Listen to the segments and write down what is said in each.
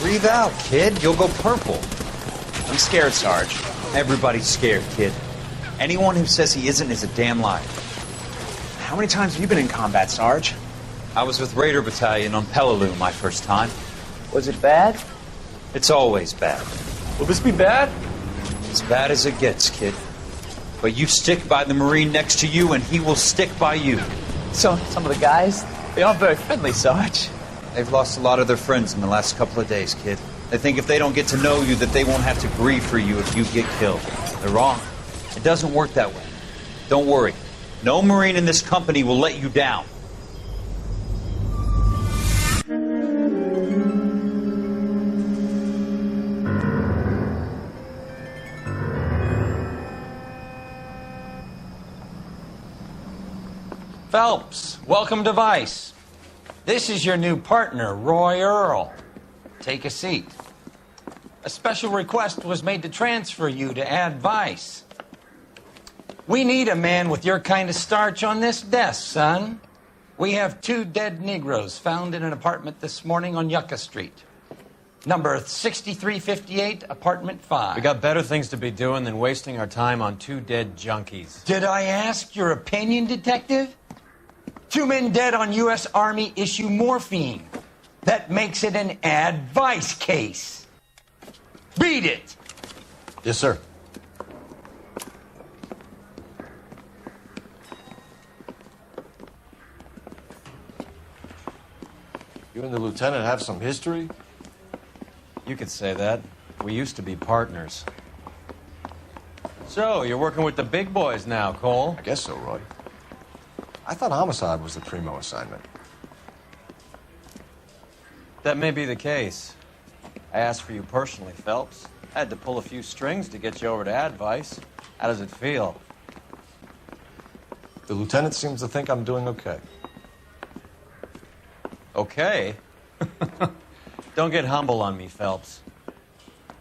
Breathe out, kid. You'll go purple. I'm scared, Sarge. Everybody's scared, kid. Anyone who says he isn't is a damn liar. How many times have you been in combat, Sarge? I was with Raider Battalion on Peleliu my first time. Was it bad? It's always bad. Will this be bad? As bad as it gets, kid. But you stick by the Marine next to you, and he will stick by you. So, some of the guys, they aren't very friendly, Sarge. They've lost a lot of their friends in the last couple of days, kid. They think if they don't get to know you, that they won't have to grieve for you if you get killed. They're wrong. It doesn't work that way. Don't worry. No Marine in this company will let you down. Phelps, welcome to Vice. This is your new partner, Roy Earl. Take a seat. A special request was made to transfer you to Ad Vice. We need a man with your kind of starch on this desk, son. We have 2 dead Negroes found in an apartment this morning on Yucca Street. Number 6358, apartment 5. We got better things to be doing than wasting our time on 2 dead junkies. Did I ask your opinion, detective? 2 men dead on U.S. Army issue morphine. That makes it an Ad Vice case. Beat it! Yes, sir. You and the lieutenant have some history? You could say that. We used to be partners. So, you're working with the big boys now, Cole? I guess so, Roy. I thought homicide was the primo assignment. That may be the case. I asked for you personally, Phelps. I had to pull a few strings to get you over to Advice. How does it feel? The lieutenant seems to think I'm doing okay. Okay? Don't get humble on me, Phelps.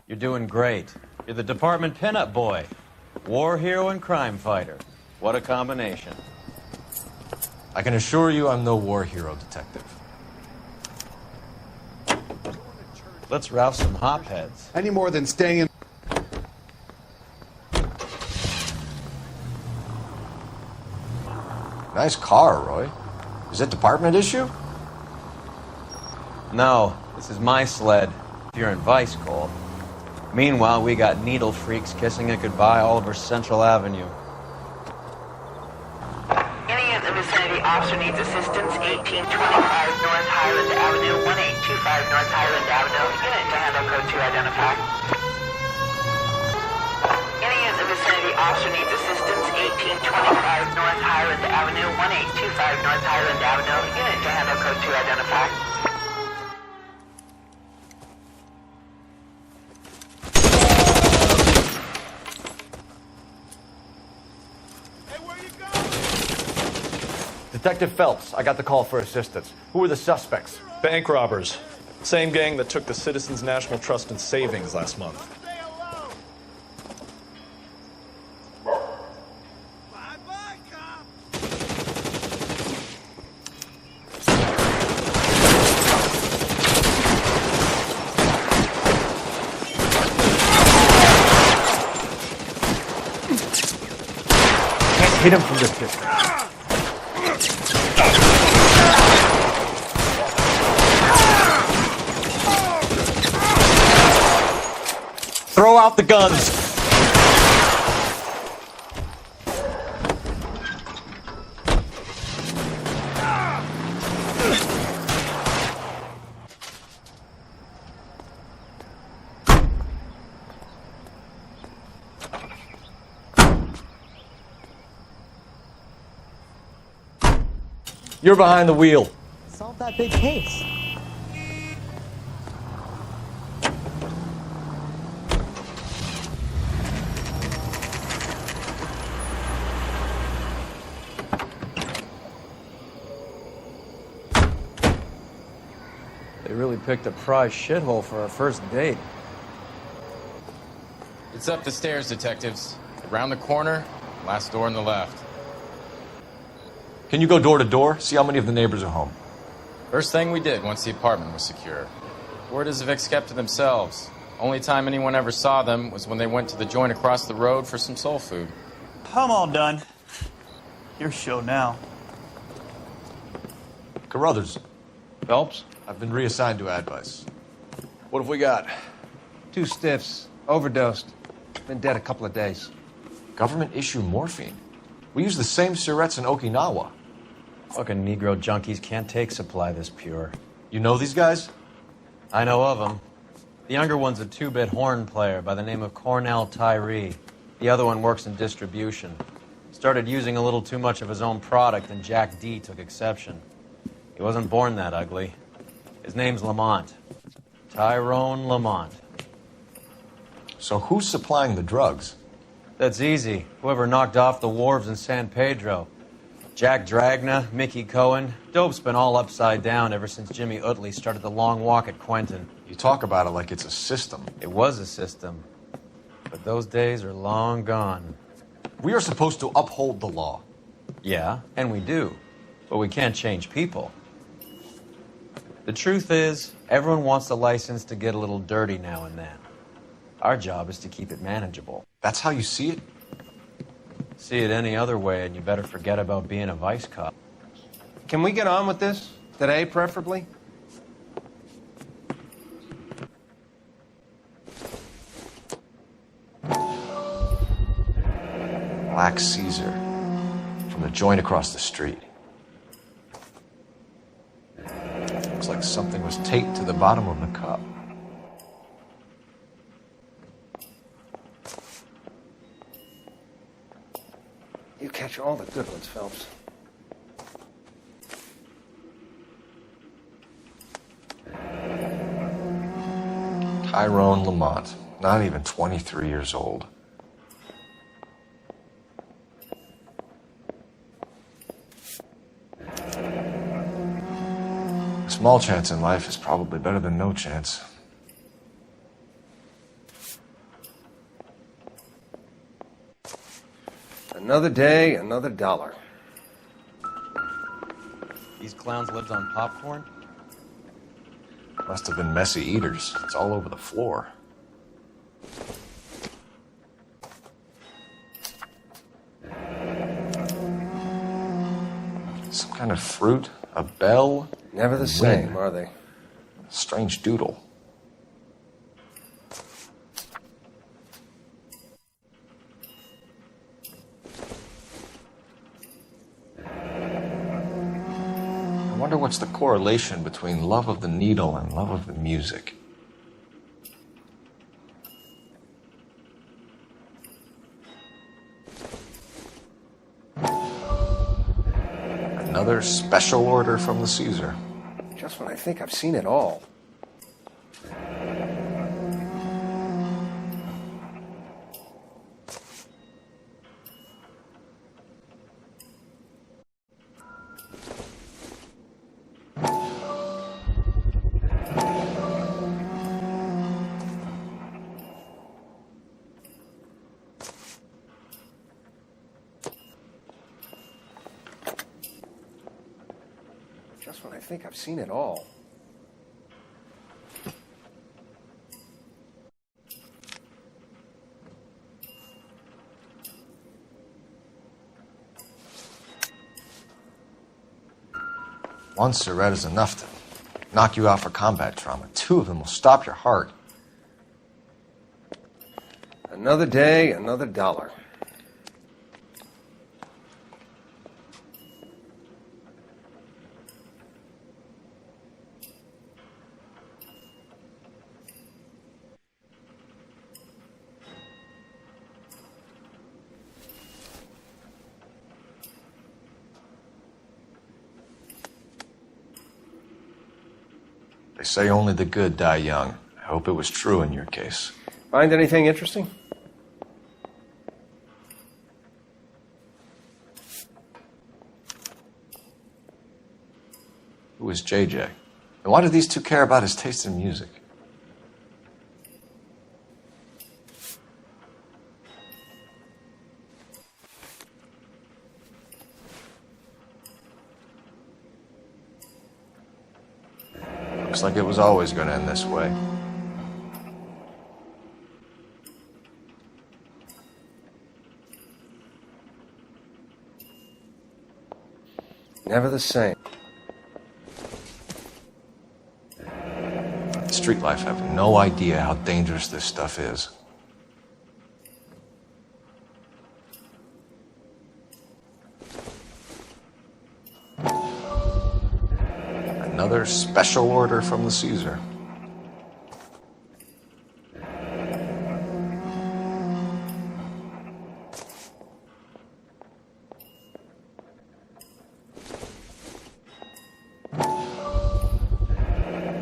You're doing great. You're the department pinup boy. War hero and crime fighter. What a combination. I can assure you I'm no war hero, detective. Let's rouse some hopheads. Any more than staying in... Nice car, Roy. Is it department issue? No, this is my sled. If you're in Vice, Cole. Meanwhile, we got needle freaks kissing it goodbye all over Central Avenue. Any of the vicinity officer needs assistance, 1825 North Highland Avenue, 1825 North Highland Avenue. Unit to handle code 2 identify. Any of the vicinity officer needs assistance, 1825 North Highland Avenue, 1825 North Highland Avenue. Unit to handle code 2 identify. Detective Phelps, I got the call for assistance. Who are the suspects? Bank robbers. Same gang that took the Citizens National Trust and Savings last month. Bye-bye, cop! Can't hit him from this distance. Throw out the guns! You're behind the wheel. Solve that big case. They really picked a prize shithole for our first date. It's up the stairs, detectives. Around the corner, last door on the left. Can you go door to door? See how many of the neighbors are home. First thing we did once the apartment was secure. Word is Vic's kept to themselves. Only time anyone ever saw them was when they went to the joint across the road for some soul food. I'm all done. Your show now. Carruthers, Phelps? I've been reassigned to advice. What have we got? 2 stiffs. Overdosed. Been dead a couple of days. Government issue morphine. We use the same syrettes in Okinawa. Fucking Negro junkies can't take supply this pure. You know these guys? I know of them. The younger one's a 2-bit horn player by the name of Cornell Tyree. The other one works in distribution. Started using a little too much of his own product, and Jack D took exception. He wasn't born that ugly. His name's Lamont. Tyrone Lamont. So who's supplying the drugs? That's easy. Whoever knocked off the wharves in San Pedro. Jack Dragna, Mickey Cohen. Dope's been all upside down ever since Jimmy Utley started the long walk at Quentin. You talk about it like it's a system. It was a system. But those days are long gone. We are supposed to uphold the law. Yeah, and we do. But we can't change people. The truth is, everyone wants a license to get a little dirty now and then. Our job is to keep it manageable. That's how you see it? See it any other way, and you better forget about being a vice cop. Can we get on with this? Today, preferably? Black Caesar. From the joint across the street. Looks like something was taped to the bottom of the cup. You catch all the good ones, Phelps. Tyrone Lamont. Not even 23 years old. A small chance in life is probably better than no chance. Another day, another dollar. These clowns lived on popcorn? Must have been messy eaters. It's all over the floor. Some kind of fruit, a bell. Never the same, are they? Strange doodle. I wonder what's the correlation between love of the needle and love of the music. Another special order from the Caesar. Just when I think I've seen it all. Just when I think I've seen it all. One cigarette is enough to knock you out for combat trauma. 2 of them will stop your heart. Another day, another dollar. They say only the good die young. I hope it was true in your case. Find anything interesting? Who is JJ? And why do these 2 care about his taste in music? Looks like it was always going to end this way. Never the same. Street life have no idea how dangerous this stuff is. Another special order from the Caesar.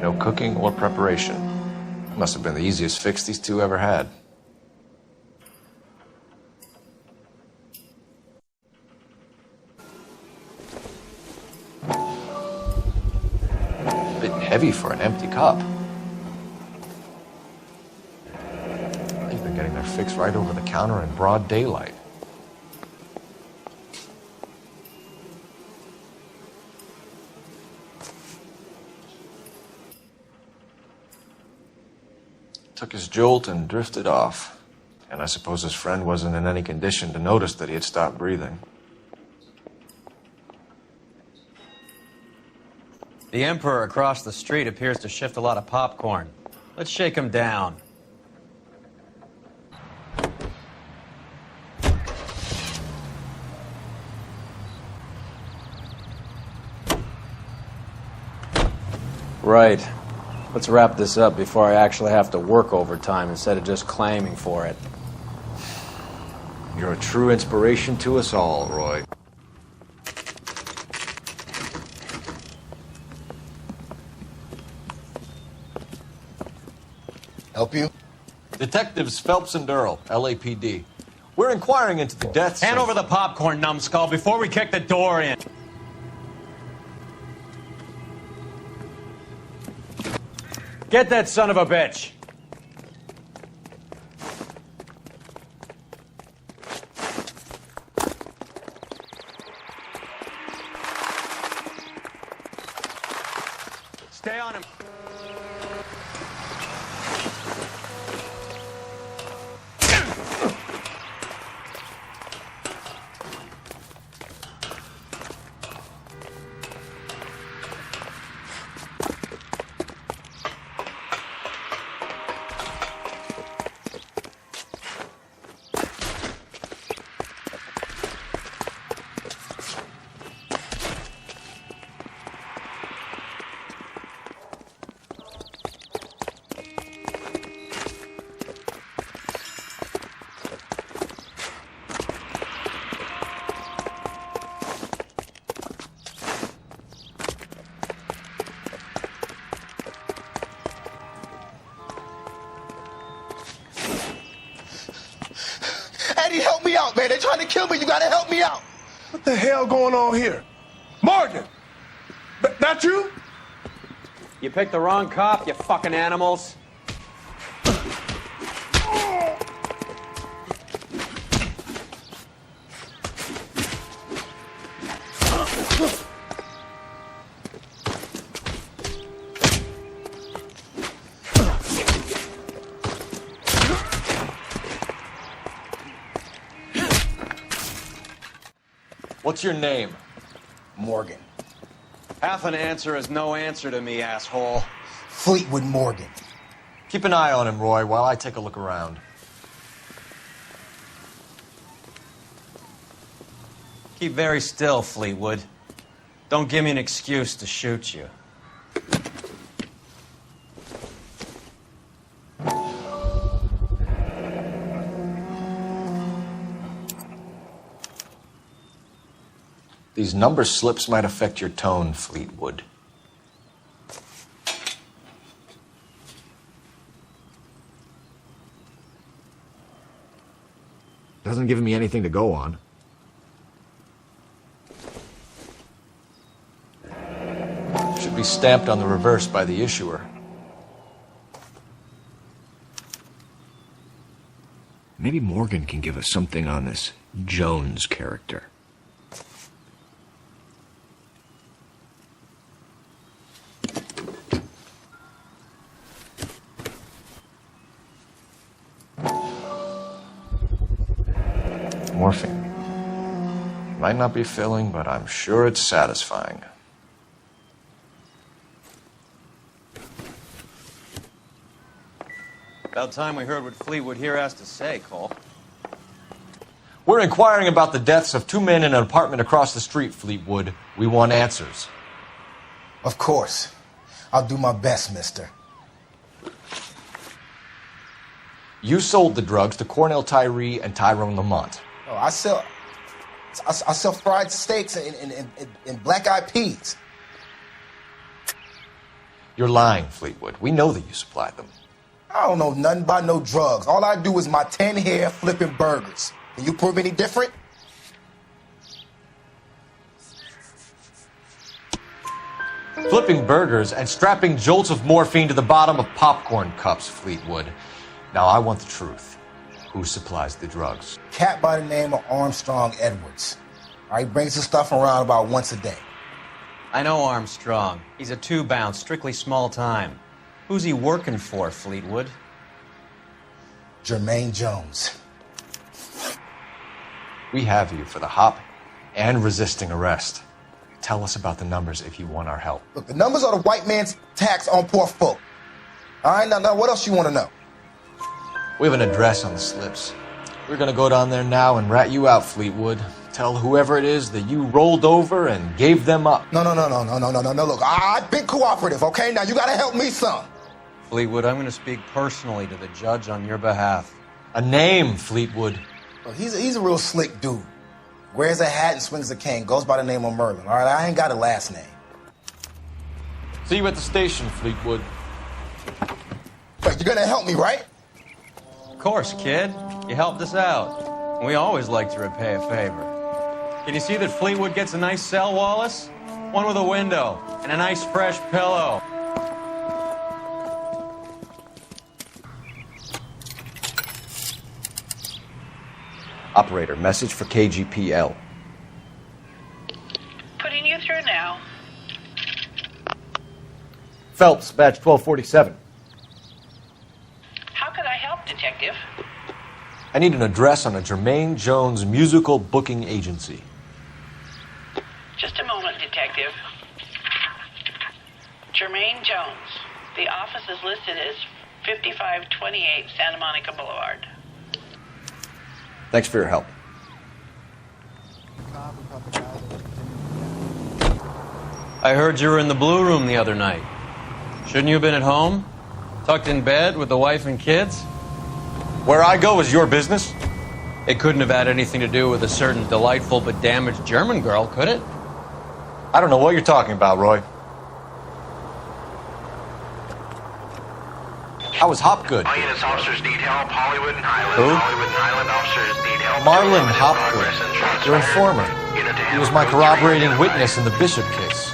No cooking or preparation. Must have been the easiest fix these two ever had. A bit heavy for an empty cup. I think they're getting their fix right over the counter in broad daylight. Took his jolt and drifted off. And I suppose his friend wasn't in any condition to notice that he had stopped breathing. The Emperor across the street appears to shift a lot of popcorn. Let's shake him down. Right. Let's wrap this up before I actually have to work overtime instead of just claiming for it. You're a true inspiration to us all, Roy. Help you? Detectives Phelps and Earl, LAPD. We're inquiring into the deaths Hand of... over the popcorn, numbskull, before we kick the door in. Get that son of a bitch! Stay on him. Eddie, help me out, man. They're trying to kill me. You gotta help me out. What the hell going on here? Morgan! That you? You picked the wrong cop, you fucking animals. What's your name? Morgan. Half an answer is no answer to me, asshole. Fleetwood Morgan. Keep an eye on him, Roy, while I take a look around. Keep very still, Fleetwood. Don't give me an excuse to shoot you. These number slips might affect your tone, Fleetwood. Doesn't give me anything to go on. Should be stamped on the reverse by the issuer. Maybe Morgan can give us something on this Jones character. might not be filling, but I'm sure it's satisfying. About time we heard what Fleetwood here has to say, Cole. We're inquiring about the deaths of 2 men in an apartment across the street, Fleetwood. We want answers. Of course. I'll do my best, mister. You sold the drugs to Cornell Tyree and Tyrone Lamont. Oh, I sell fried steaks and black-eyed peas. You're lying, Fleetwood. We know that you supplied them. I don't know nothing about no drugs. All I do is my 10 hair flipping burgers. Can you prove any different? Flipping burgers and strapping jolts of morphine to the bottom of popcorn cups, Fleetwood. Now, I want the truth. Who supplies the drugs? Cat by the name of Armstrong Edwards. All right, brings the stuff around about once a day. I know Armstrong. He's a two-bounce, strictly small time. Who's he working for, Fleetwood? Jermaine Jones. We have you for the hop and resisting arrest. Tell us about the numbers if you want our help. Look, the numbers are the white man's tax on poor folk. All right, now what else you want to know? We have an address on the slips. We're gonna go down there now and rat you out, Fleetwood. Tell whoever it is that you rolled over and gave them up. No. Look, I've been cooperative, okay? Now you gotta help me some. Fleetwood, I'm going to speak personally to the judge on your behalf. A name, Fleetwood. Look, he's a real slick dude. Wears a hat and swings a cane. Goes by the name of Merlin. All right, I ain't got a last name. See you at the station, Fleetwood. Wait, you're gonna help me, right? Of course, kid. You helped us out. We always like to repay a favor. Can you see that Fleetwood gets a nice cell, Wallace? One with a window and a nice fresh pillow. Operator, message for KGPL. Putting you through now. Phelps, badge 1247. How could I help, Detective? I need an address on a Jermaine Jones musical booking agency. Just a moment, Detective. Jermaine Jones. The office is listed as 5528 Santa Monica Boulevard. Thanks for your help. I heard you were in the Blue Room the other night. Shouldn't you have been at home? Tucked in bed with the wife and kids? Where I go is your business? It couldn't have had anything to do with a certain delightful but damaged German girl, could it? I don't know what you're talking about, Roy. How was Hopgood? All units, officers need help. Hollywood and Highland. Who? Hollywood and Highland officers need help. Marlon Hopgood, your informant. He was my corroborating witness in the Bishop case.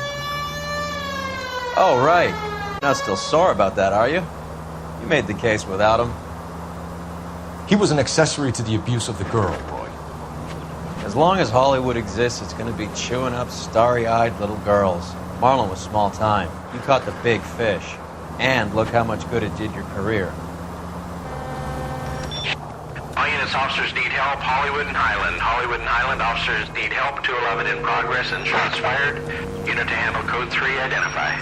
Oh, right. Not still sore about that, are you? You made the case without him. He was an accessory to the abuse of the girl, Roy. As long as Hollywood exists, it's going to be chewing up starry-eyed little girls. Marlon was small time. You caught the big fish. And look how much good it did your career. All units, officers need help. Hollywood and Highland. Hollywood and Highland officers need help. 211 in progress and shots fired. Unit to handle code 3, identify.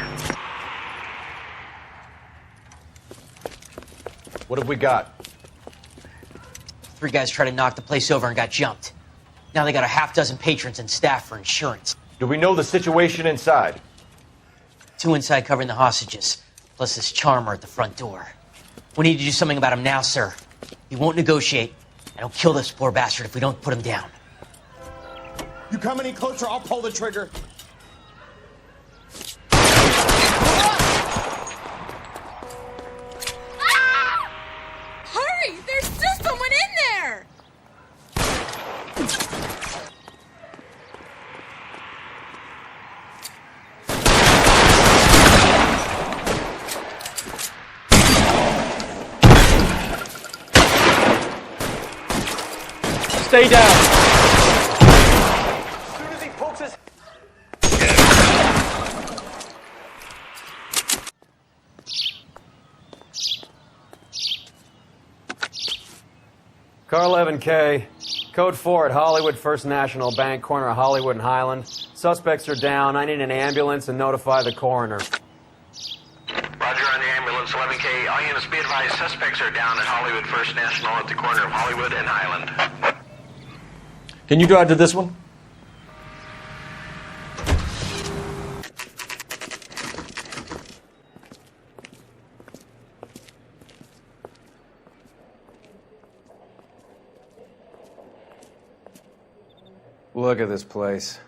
What have we got? 3 guys tried to knock the place over and got jumped. Now they got a half dozen patrons and staff for insurance. Do we know the situation inside? 2 inside covering the hostages, plus this charmer at the front door. We need to do something about him now, sir. He won't negotiate, and he'll kill this poor bastard if we don't put him down. You come any closer, I'll pull the trigger. Hurry! There's still someone in there! Stay down. As soon as he pokes his... Car 11K, Code 4 at Hollywood First National Bank, corner of Hollywood and Highland. Suspects are down. I need an ambulance and notify the coroner. Roger on the ambulance, 11K. All units be advised, suspects are down at Hollywood First National at the corner of Hollywood and Highland. Can you drive to this one? Look at this place.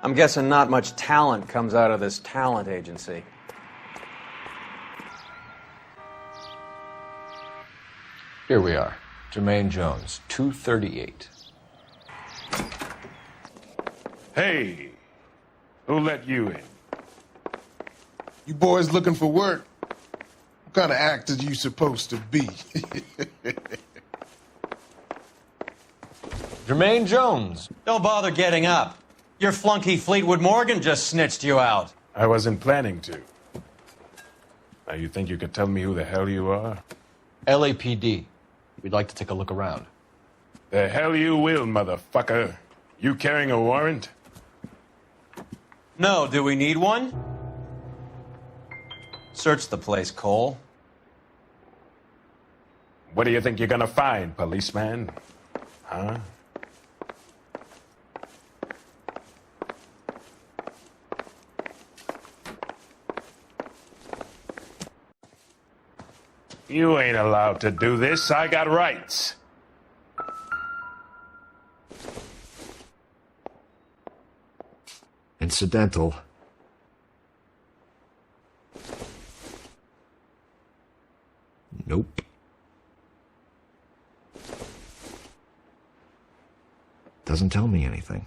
I'm guessing not much talent comes out of this talent agency. Here we are. Jermaine Jones, 238. Hey, who let you in? You boys looking for work? What kind of actor you supposed to be? Jermaine Jones. Don't bother getting up. Your flunky Fleetwood Morgan just snitched you out. I wasn't planning to. Now you think you could tell me who the hell you are? LAPD. We'd like to take a look around. The hell you will, motherfucker. You carrying a warrant? No, do we need one? Search the place, Cole. What do you think you're gonna find, policeman? Huh? You ain't allowed to do this. I got rights. Incidental. Nope. Doesn't tell me anything.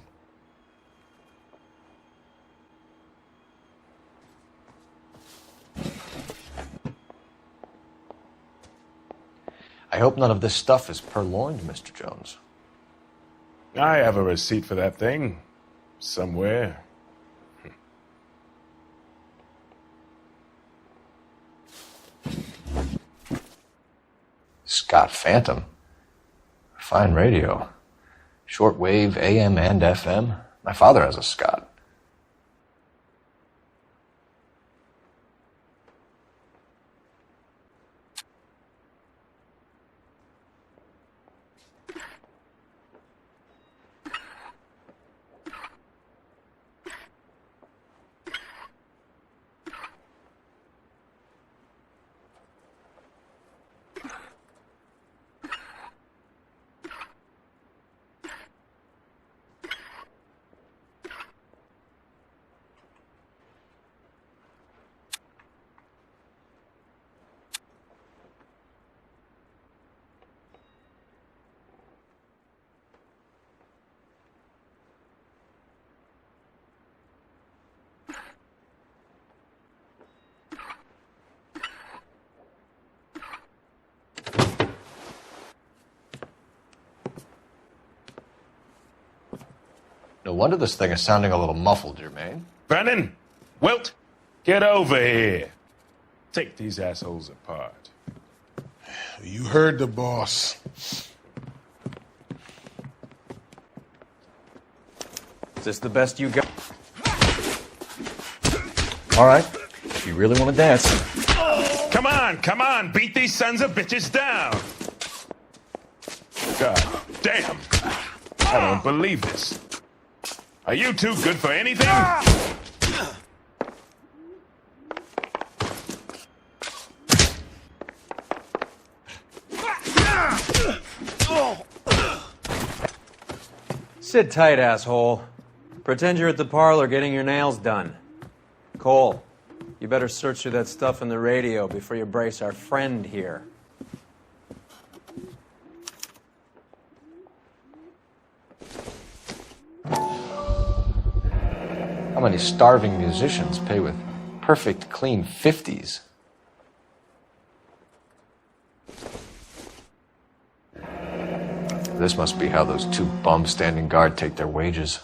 I hope none of this stuff is purloined, Mr. Jones. I have a receipt for that thing. Somewhere. Scott Phantom. Fine radio. Shortwave, AM and FM. My father has a Scott. No wonder this thing is sounding a little muffled, Jermaine. Brennan! Wilt! Get over here. Take these assholes apart. You heard the boss. Is this the best you got? All right. If you really want to dance. Come on, beat these sons of bitches down. God damn. I don't believe this. Are you too good for anything? Sit tight, asshole. Pretend you're at the parlor getting your nails done. Cole, you better search through that stuff in the radio before you brace our friend here. How many starving musicians pay with perfect, clean 50s? This must be how those two bums standing guard take their wages.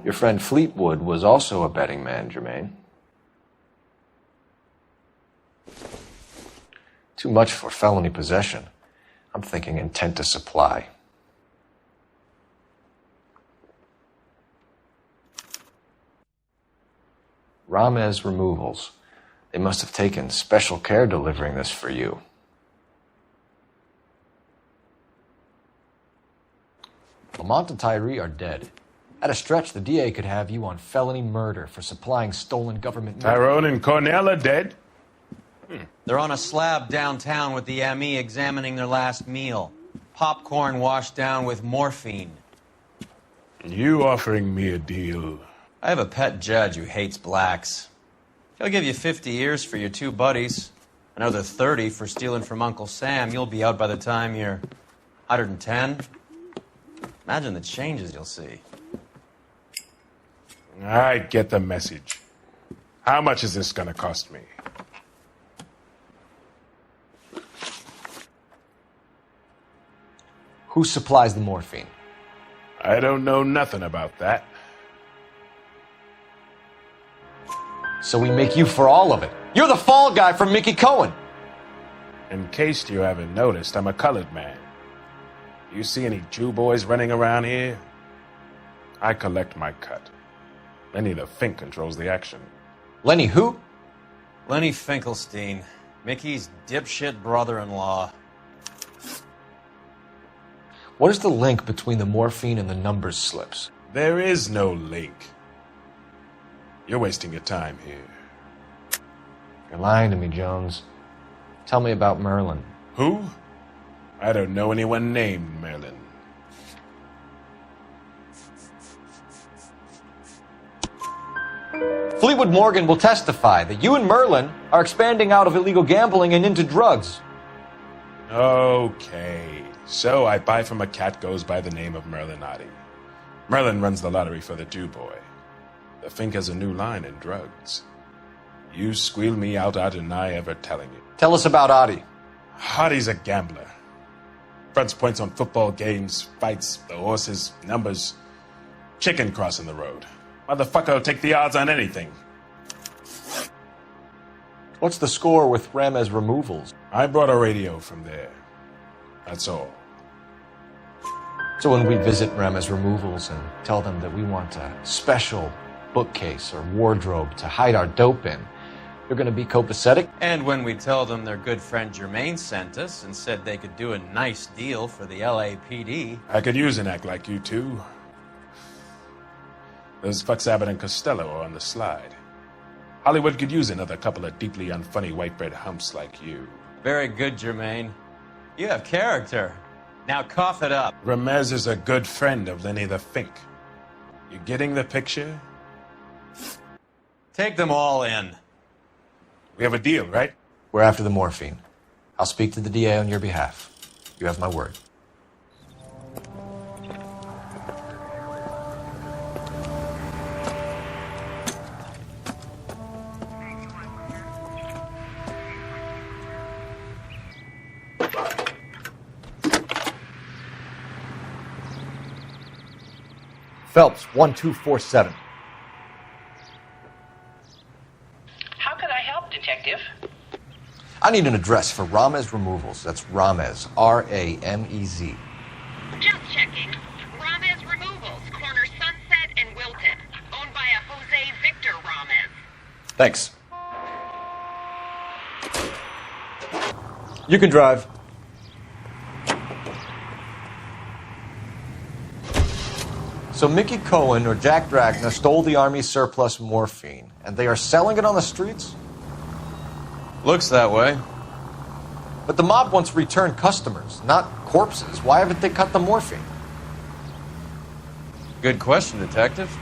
Your friend Fleetwood was also a betting man, Jermaine. Too much for felony possession. I'm thinking intent to supply. Ramez Removals. They must have taken special care delivering this for you. Lamont and Tyree are dead. At a stretch, the DA could have you on felony murder for supplying stolen government... Tyrone and Cornell are dead? They're on a slab downtown with the ME examining their last meal. Popcorn washed down with morphine. You offering me a deal? I have a pet judge who hates blacks. He'll give you 50 years for your two buddies. Another 30 for stealing from Uncle Sam. You'll be out by the time you're 110. Imagine the changes you'll see. I get the message. How much is this gonna cost me? Who supplies the morphine? I don't know nothing about that. So we make you for all of it. You're the fall guy from Mickey Cohen. In case you haven't noticed, I'm a colored man. You see any Jew boys running around here? I collect my cut. Lenny the Fink controls the action. Lenny who? Lenny Finkelstein, Mickey's dipshit brother-in-law. What is the link between the morphine and the numbers slips? There is no link. You're wasting your time here. You're lying to me, Jones. Tell me about Merlin. Who? I don't know anyone named Merlin. Fleetwood Morgan will testify that you and Merlin are expanding out of illegal gambling and into drugs. Okay. So I buy from a cat goes by the name of Merlinotti. Merlin runs the lottery for the Jew-boy. The Fink has a new line in drugs. You squeal me out, I deny ever telling you. Tell us about Adi. Adi's a gambler. Fronts points on football games, fights, the horses, numbers. Chicken crossing the road. Motherfucker will take the odds on anything. What's the score with Ramez Removals? I brought a radio from there. That's all. So when we visit Ramez Removals and tell them that we want a special bookcase or wardrobe to hide our dope in, you're going to be copacetic? And when we tell them their good friend Jermaine sent us and said they could do a nice deal for the LAPD. I could use an act like you two. Those fucks Abbott and Costello are on the slide. Hollywood could use another couple of deeply unfunny white bread humps like you. Very good, Jermaine. You have character. Now cough it up. Ramez is a good friend of Lenny the Fink. You getting the picture? Take them all in. We have a deal, right? We're after the morphine. I'll speak to the DA on your behalf. You have my word. Phelps, 1247. How can I help, Detective? I need an address for Ramez Removals. That's Ramez, R-A-M-E-Z. Just checking. Ramez Removals, corner Sunset and Wilton. Owned by a Jose Victor Ramez. Thanks. You can drive. So Mickey Cohen or Jack Dragna stole the Army's surplus morphine, and they are selling it on the streets? Looks that way. But the mob wants returned customers, not corpses. Why haven't they cut the morphine? Good question, Detective.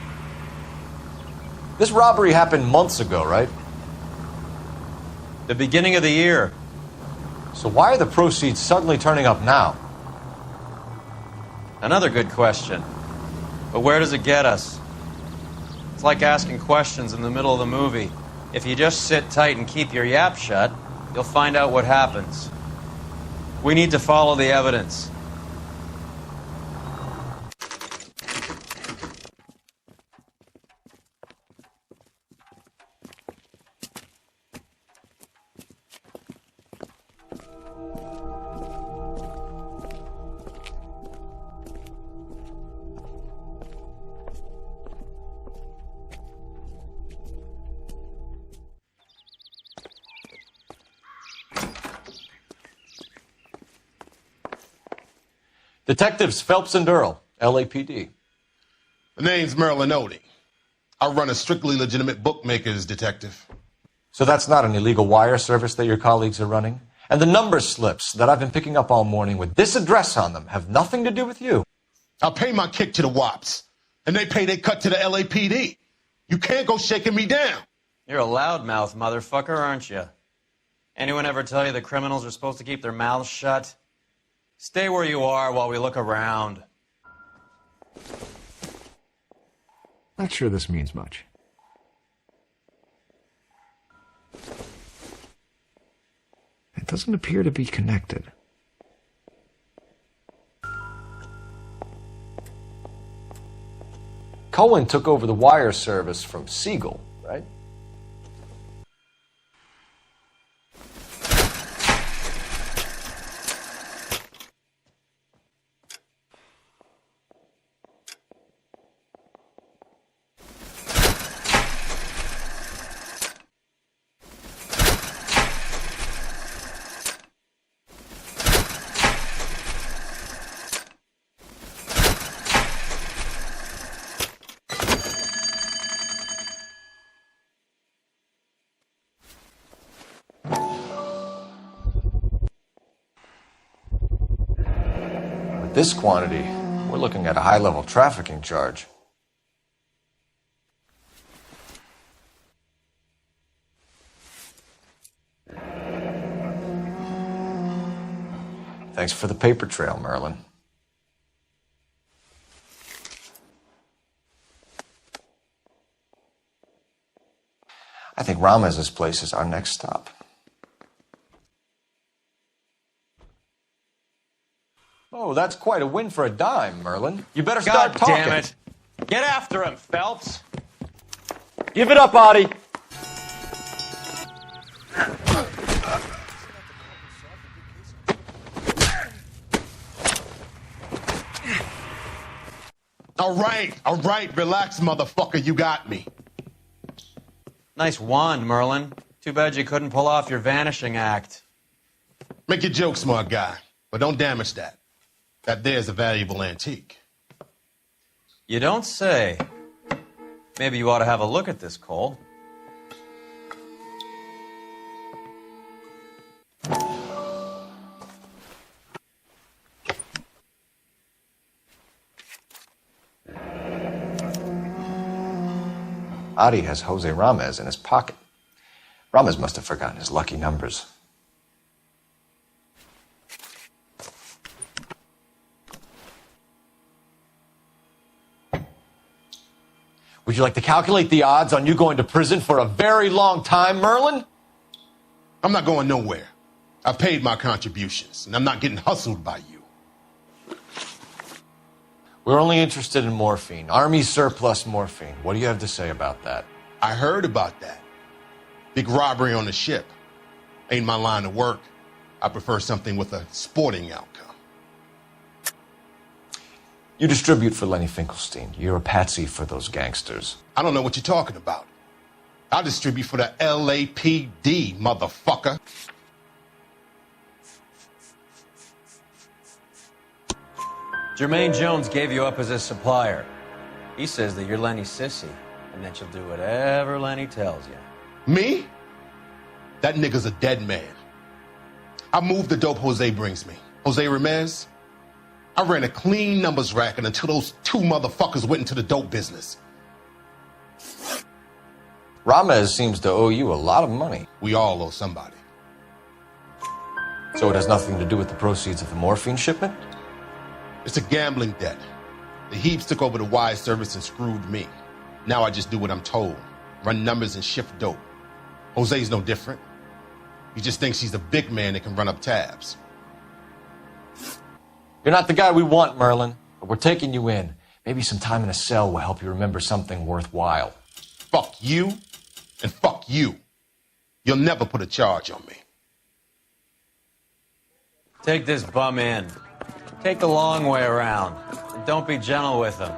This robbery happened months ago, right? The beginning of the year. So why are the proceeds suddenly turning up now? Another good question. But where does it get us? It's like asking questions in the middle of the movie. If you just sit tight and keep your yap shut, you'll find out what happens. We need to follow the evidence. Detectives Phelps and Earl, LAPD. The name's Merlin Odie. I run a strictly legitimate bookmaker's detective. So that's not an illegal wire service that your colleagues are running? And the number slips that I've been picking up all morning with this address on them have nothing to do with you? I'll pay my kick to the WAPs, and they pay their cut to the LAPD. You can't go shaking me down. You're a loudmouth motherfucker, aren't you? Anyone ever tell you that criminals are supposed to keep their mouths shut? Stay where you are while we look around. Not sure this means much. It doesn't appear to be connected. Cohen took over the wire service from Siegel, right? This quantity, we're looking at a high-level trafficking charge. Thanks for the paper trail, Merlin. I think Ramez's place is our next stop. Oh, that's quite a win for a dime, Merlin. You better start talking. God damn it. Get after him, Phelps. Give it up, Audie. All right, relax, motherfucker, you got me. Nice wand, Merlin. Too bad you couldn't pull off your vanishing act. Make your joke, smart guy, but don't damage that. That there's a valuable antique. You don't say. Maybe you ought to have a look at this, Cole. Adi has Jose Ramez in his pocket. Ramez must have forgotten his lucky numbers. Would you like to calculate the odds on you going to prison for a very long time, Merlin? I'm not going nowhere. I've paid my contributions, and I'm not getting hustled by you. We're only interested in morphine. Army surplus morphine. What do you have to say about that? I heard about that. Big robbery on the ship. Ain't my line of work. I prefer something with a sporting outcome. You distribute for Lenny Finkelstein. You're a patsy for those gangsters. I don't know what you're talking about. I distribute for the LAPD, motherfucker. Jermaine Jones gave you up as his supplier. He says that you're Lenny's sissy, and that you'll do whatever Lenny tells you. Me? That nigga's a dead man. I moved the dope Jose brings me. Jose Ramez? I ran a clean numbers racket until those two motherfuckers went into the dope business. Ramez seems to owe you a lot of money. We all owe somebody. So it has nothing to do with the proceeds of the morphine shipment? It's a gambling debt. The Heaps took over the wire service and screwed me. Now I just do what I'm told. Run numbers and shift dope. Jose's no different. He just thinks he's a big man that can run up tabs. You're not the guy we want, Merlin, but we're taking you in. Maybe some time in a cell will help you remember something worthwhile. Fuck you, and fuck you. You'll never put a charge on me. Take this bum in. Take the long way around. And don't be gentle with him.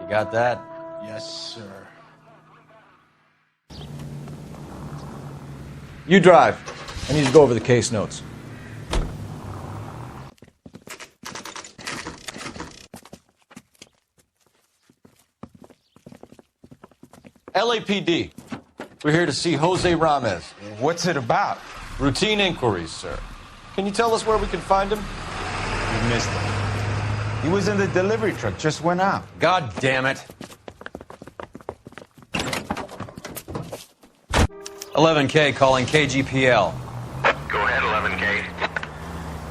You got that? Yes, sir. You drive. I need to go over the case notes. LAPD. We're here to see Jose Ramez. What's it about? Routine inquiries, sir. Can you tell us where we can find him? You missed him. He was in the delivery truck, just went out. God damn it. 11K calling KGPL. Go ahead, 11K.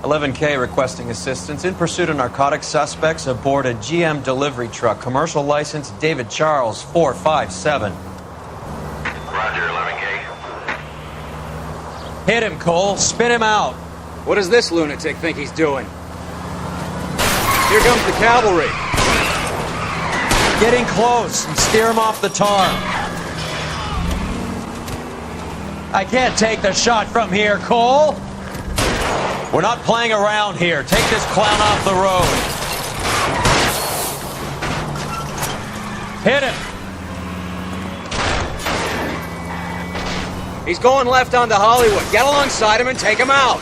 11K requesting assistance in pursuit of narcotic suspects aboard a GM delivery truck. Commercial license David Charles 457. Roger, 11K. Hit him, Cole. Spin him out. What does this lunatic think he's doing? Here comes the cavalry. Getting close and steer him off the tar. I can't take the shot from here, Cole. We're not playing around here. Take this clown off the road. Hit him. He's going left onto Hollywood. Get alongside him and take him out.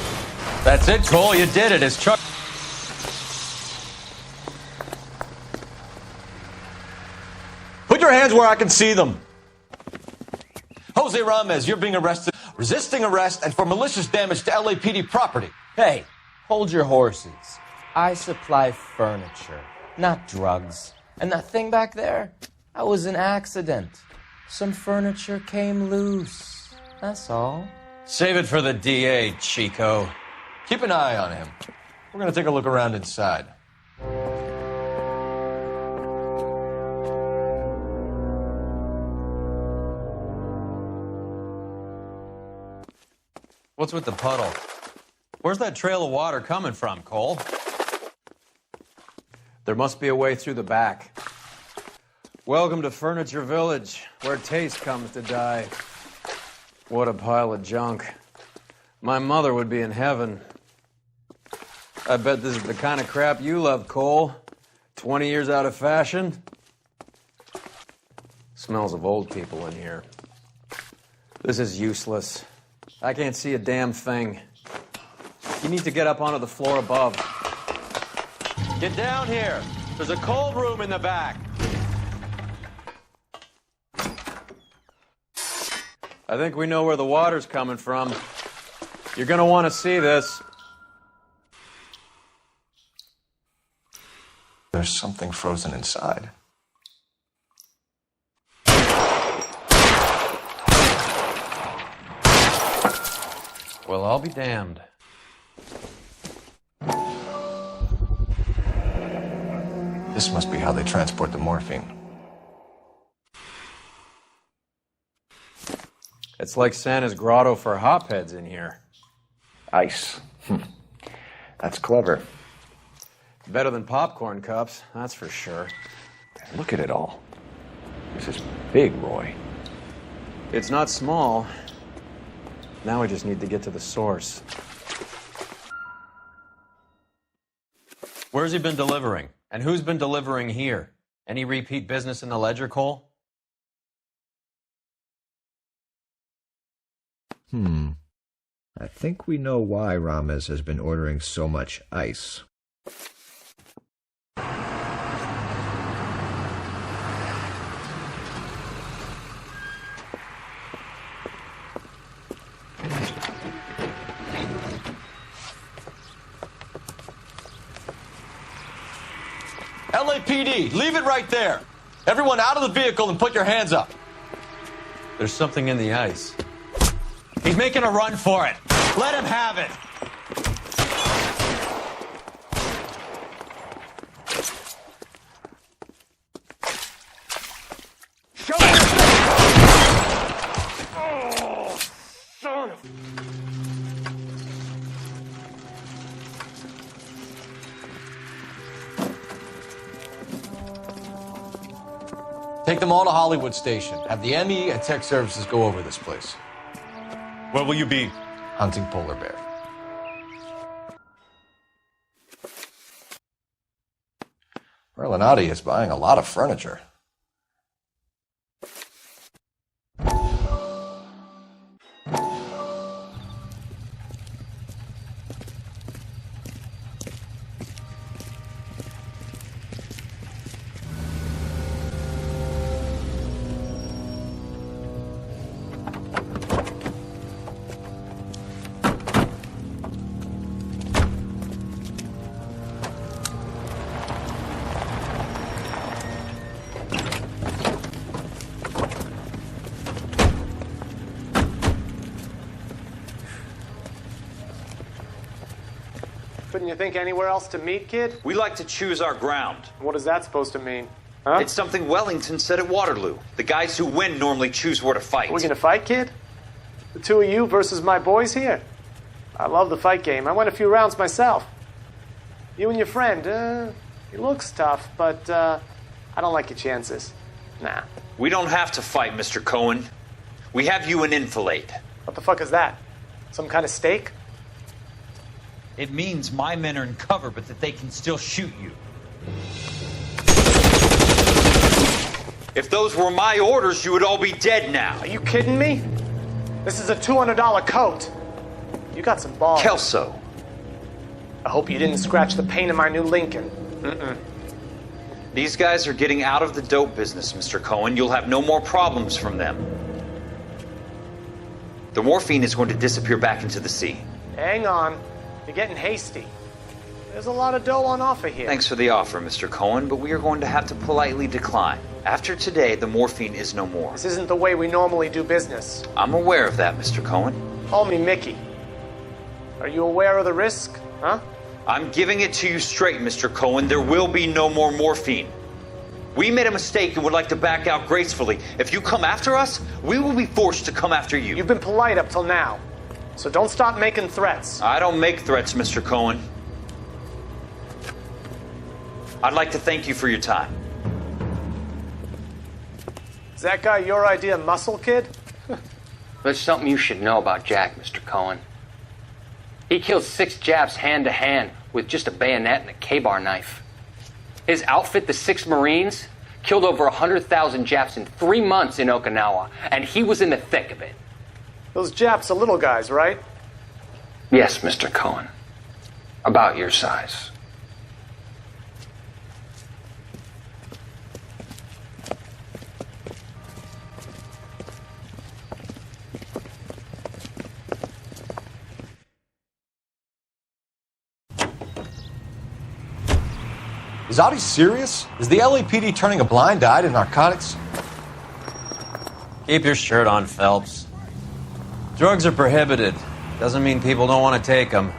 That's it, Cole. You did it. His truck. Put your hands where I can see them. Jose Ramez, you're being arrested, resisting arrest, and for malicious damage to LAPD property. Hey, hold your horses. I supply furniture, not drugs. And that thing back there, that was an accident. Some furniture came loose. That's all. Save it for the DA, Chico. Keep an eye on him. We're going to take a look around inside. What's with the puddle? Where's that trail of water coming from, Cole? There must be a way through the back. Welcome to Furniture Village, where taste comes to die. What a pile of junk. My mother would be in heaven. I bet this is the kind of crap you love, Cole. 20 years out of fashion. Smells of old people in here. This is useless. I can't see a damn thing. You need to get up onto the floor above. Get down here. There's a cold room in the back. I think we know where the water's coming from. You're gonna want to see this. There's something frozen inside. Well, I'll be damned. This must be how they transport the morphine. It's like Santa's grotto for hopheads in here. Ice. That's clever. Better than popcorn cups, that's for sure. Look at it all. This is big, Roy. It's not small. Now we just need to get to the source. Where's he been delivering? And who's been delivering here? Any repeat business in the ledger, Cole? I think we know why Ramez has been ordering so much ice. LAPD, leave it right there. Everyone out of the vehicle and put your hands up. There's something in the ice. He's making a run for it. Let him have it. Oh, son of... Take them all to Hollywood Station. Have the ME and tech services go over this place. Where will you be? Hunting polar bear. Merlinati is buying a lot of furniture. Couldn't you think anywhere else to meet, kid? We like to choose our ground. What is that supposed to mean? Huh? It's something Wellington said at Waterloo. The guys who win normally choose where to fight. We gonna fight, kid? The two of you versus my boys here? I love the fight game. I went a few rounds myself. You and your friend, he looks tough, but I don't like your chances. Nah. We don't have to fight, Mr. Cohen. We have you an enfilade. What the fuck is that? Some kind of steak? It means my men are in cover, but that they can still shoot you. If those were my orders, you would all be dead now. Are you kidding me? This is a $200 coat. You got some balls. Kelso. I hope you didn't scratch the paint of my new Lincoln. These guys are getting out of the dope business, Mr. Cohen. You'll have no more problems from them. The morphine is going to disappear back into the sea. Hang on. You're getting hasty. There's a lot of dough on offer here. Thanks for the offer, Mr. Cohen, but we are going to have to politely decline. After today, the morphine is no more. This isn't the way we normally do business. I'm aware of that, Mr. Cohen. Call me Mickey. Are you aware of the risk, huh? I'm giving it to you straight, Mr. Cohen. There will be no more morphine. We made a mistake and would like to back out gracefully. If you come after us, we will be forced to come after you. You've been polite up till now, so don't stop making threats. I don't make threats, Mr. Cohen. I'd like to thank you for your time. Is that guy your idea of muscle, kid? There's something you should know about Jack, Mr. Cohen. He killed 6 Japs hand to hand with just a bayonet and a K-bar knife. His outfit, the 6 Marines, killed over 100,000 Japs in 3 months in Okinawa, and he was in the thick of it. Those Japs are little guys, right? Yes, Mr. Cohen. About your size. Is Audie serious? Is the LAPD turning a blind eye to narcotics? Keep your shirt on, Phelps. Drugs are prohibited. Doesn't mean people don't want to take them.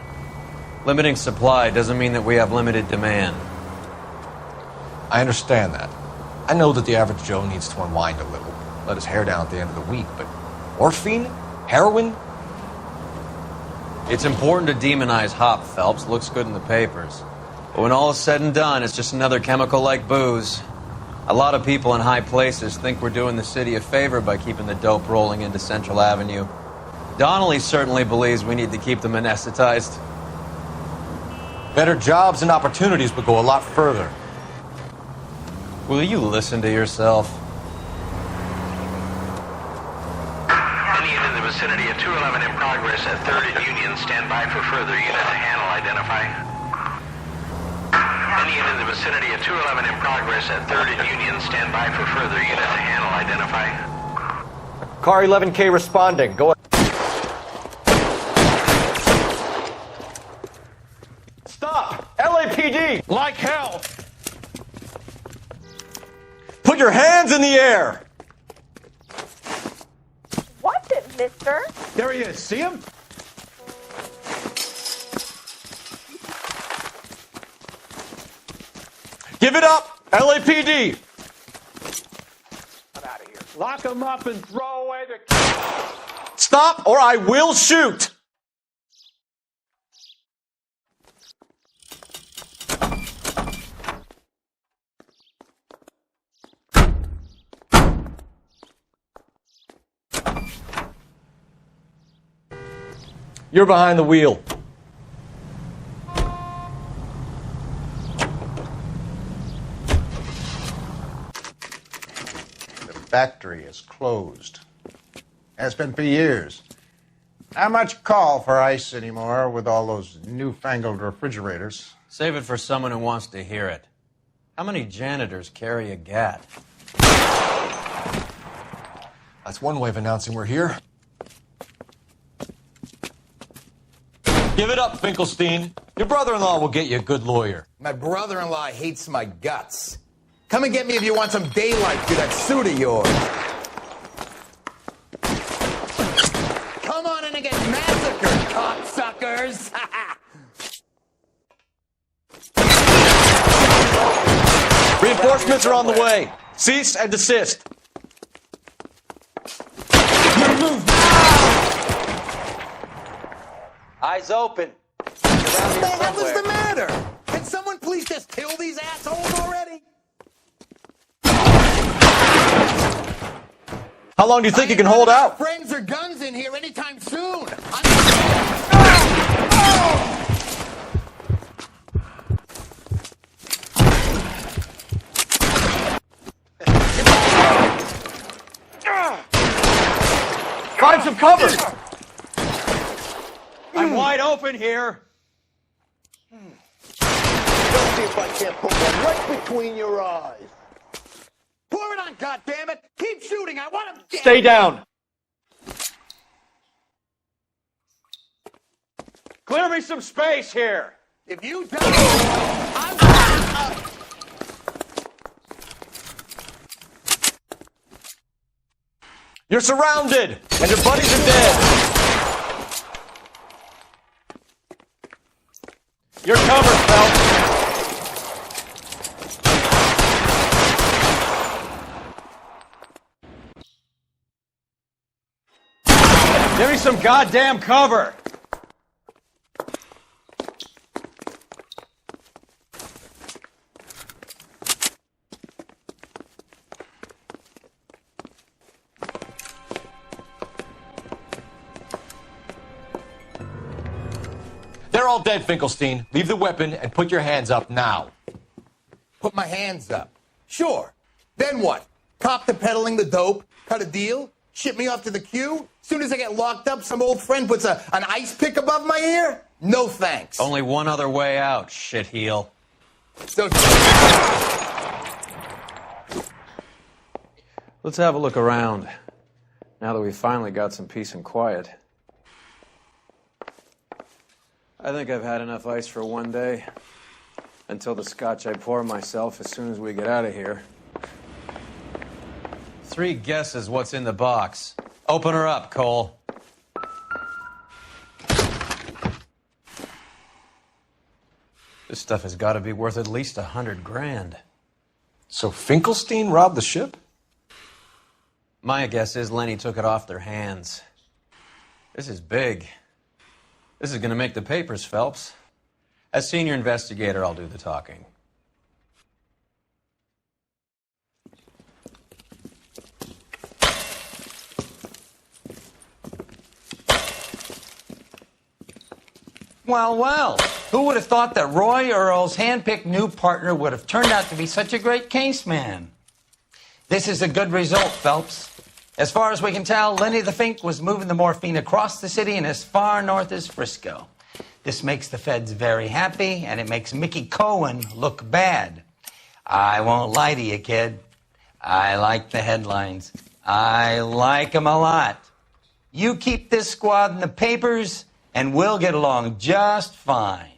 Limiting supply doesn't mean that we have limited demand. I understand that. I know that the average Joe needs to unwind a little, let his hair down at the end of the week, but morphine? Heroin? It's important to demonize hop, Phelps. Looks good in the papers. But when all is said and done, it's just another chemical like booze. A lot of people in high places think we're doing the city a favor by keeping the dope rolling into Central Avenue. Donnelly certainly believes we need to keep them anesthetized. Better jobs and opportunities would go a lot further. Will you listen to yourself? Indian in the vicinity of 211 in progress at 3rd and Union. Stand by for further unit to handle. Identify. Indian in the vicinity of 211 in progress at 3rd and Union. Stand by for further unit to handle. Identify. Car 11K responding. Go ahead. Stop! LAPD! Like hell! Put your hands in the air! What's it, mister? There he is. See him? Give it up! LAPD! I'm out of here. Lock him up and throw away the... Stop or I will shoot! You're behind the wheel. Factory is closed. Has been for years. Not much call for ice anymore with all those newfangled refrigerators. Save it for someone who wants to hear it. How many janitors carry a gat? That's one way of announcing we're here. Give it up, Finkelstein. Your brother-in-law will get you a good lawyer. My brother-in-law hates my guts. Come and get me if you want some daylight through that suit of yours. Come on in and get massacred, cocksuckers! Reinforcements are on the way. Cease and desist. Eyes open. What the hell is the matter? Can someone please just kill these assholes already? How long do you think you can hold out? Friends or guns in here anytime soon. Find some cover. I'm wide open here. Let's see if I can't put one right between your eyes. Pour it on, goddammit! Keep shooting. I want him dead. Stay down. Clear me some space here. If you die, You're surrounded, and your buddies are dead. You're covered, Phelps. Give me some goddamn cover. They're all dead, Finkelstein. Leave the weapon and put your hands up now. put my hands up. Sure. Then what? Cop to peddling the dope, cut a deal, ship me off to the queue? Soon as I get locked up, some old friend puts an ice pick above my ear? No thanks. Only one other way out, shitheel. So... Let's have a look around, now that we've finally got some peace and quiet. I think I've had enough ice for one day, until the scotch I pour myself as soon as we get out of here. 3 guesses what's in the box. Open her up, Cole. This stuff has got to be worth at least $100 grand. So Finkelstein robbed the ship? My guess is Lenny took it off their hands. This is big. This is going to make the papers, Phelps. As senior investigator, I'll do the talking. Well, well, who would have thought that Roy Earle's hand-picked new partner would have turned out to be such a great case man? This is a good result, Phelps. As far as we can tell, Lenny the Fink was moving the morphine across the city and as far north as Frisco. This makes the feds very happy, and it makes Mickey Cohen look bad. I won't lie to you, kid. I like the headlines. I like them a lot. You keep this squad in the papers, and we'll get along just fine.